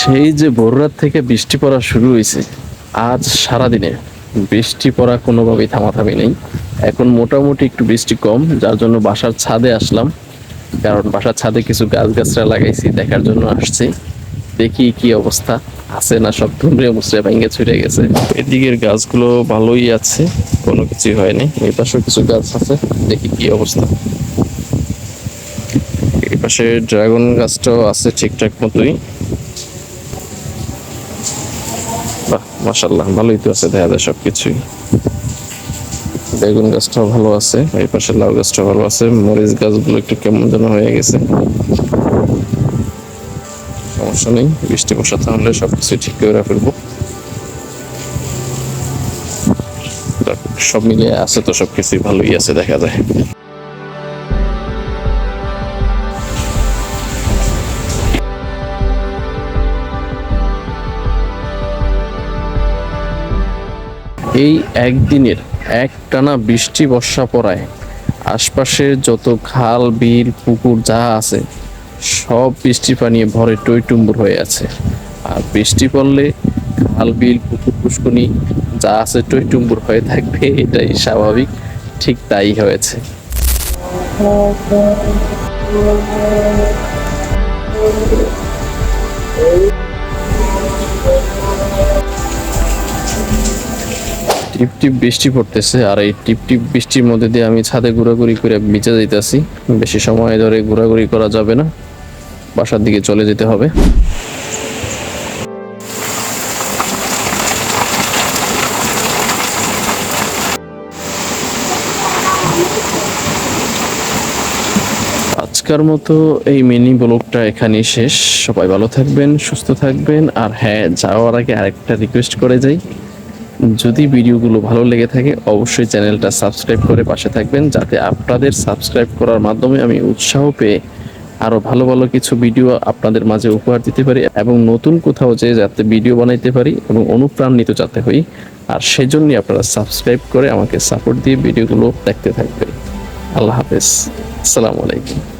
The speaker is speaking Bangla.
সেই যে ভোররাত থেকে বৃষ্টি পড়া শুরু হয়েছে, আজ সারাদিনে বৃষ্টি পড়া কোনোভাবেই থামাথামি নেই। এখন মোটামুটি একটু বৃষ্টি কম, যার জন্য বাসার ছাদে আসলাম। কারণ বাসার ছাদে কিছু গাছগাছরা লাগাইছি, দেখার জন্য আসছি। দেখি কি অবস্থা, আছে না সব ধুমড়ে মুচড়ে ভেঙে ছুটে গেছে। এদিকের গাছগুলো ভালোই আছে, কোনো কিছুই হয়নি। এই পাশেও কিছু গাছ আছে, দেখি কি অবস্থা। এই পাশে ড্রাগন গাছটাও আছে ঠিকঠাক মতোই। বাহ, মাশাআল্লাহ, ভালোই তো আছে, দেখা যায় সবকিছুই। বেগুন গাছটাও ভালো আছে, এই পাশে লাউ গাছটাও ভালো আছে। মরিচ গাছগুলো একটু কেমন যেন হয়ে গেছে, সমস্যা নেই, বৃষ্টি বর্ষা থামলে সবকিছু ঠিক করে ফেলবো। সব মিলিয়ে আছে তো, সবকিছুই ভালোই আছে দেখা যায়। এই একদিনের একটানা বৃষ্টি বর্ষা পড়ায় আশপাশের যত খাল বিল পুকুর যা আছে সব বৃষ্টির পানি ভরে টইটুম্বুর হয়ে আছে। আর বৃষ্টি পড়লে খাল বিল পুকুর পুষ্করণী যা আছে টইটুম্বুর হয়ে থাকবে, এটাই স্বাভাবিক। ঠিক তাই হয়েছে। টিপ টিপ বৃষ্টি পড়তেছে, আর এই টিপ টিপ বৃষ্টির মধ্যে দিয়ে আমি ছাদে ঘোরাঘুরি করে ভিজে যাইতেছি। বেশি সময় ধরে ঘোরাঘুরি করা যাবে না, বাসার দিকে চলে যেতে হবে। আজকের মতো এই মিনি ব্লগটা এখানেই শেষ। সবাই ভালো থাকবেন, সুস্থ থাকবেন। আর হ্যাঁ, যাওয়ার আগে আরেকটা রিকোয়েস্ট করে যাই, যদি ভিডিওগুলো ভালো লেগে থাকে অবশ্যই চ্যানেলটা সাবস্ক্রাইব করে পাশে থাকবেন, যাতে আপনাদের সাবস্ক্রাইব করার মাধ্যমে আমি উৎসাহ পেয়ে আরও ভালো ভালো কিছু ভিডিও আপনাদের মাঝে উপহার দিতে পারি, এবং নতুন কোথাও যেয়ে যাতে ভিডিও বানাইতে পারি এবং অনুপ্রাণিত যাতে হই। আর সেজন্যই আপনারা সাবস্ক্রাইব করে আমাকে সাপোর্ট দিয়ে ভিডিওগুলো দেখতে থাকবেন। আল্লাহ হাফেজ, আসসালামু আলাইকুম।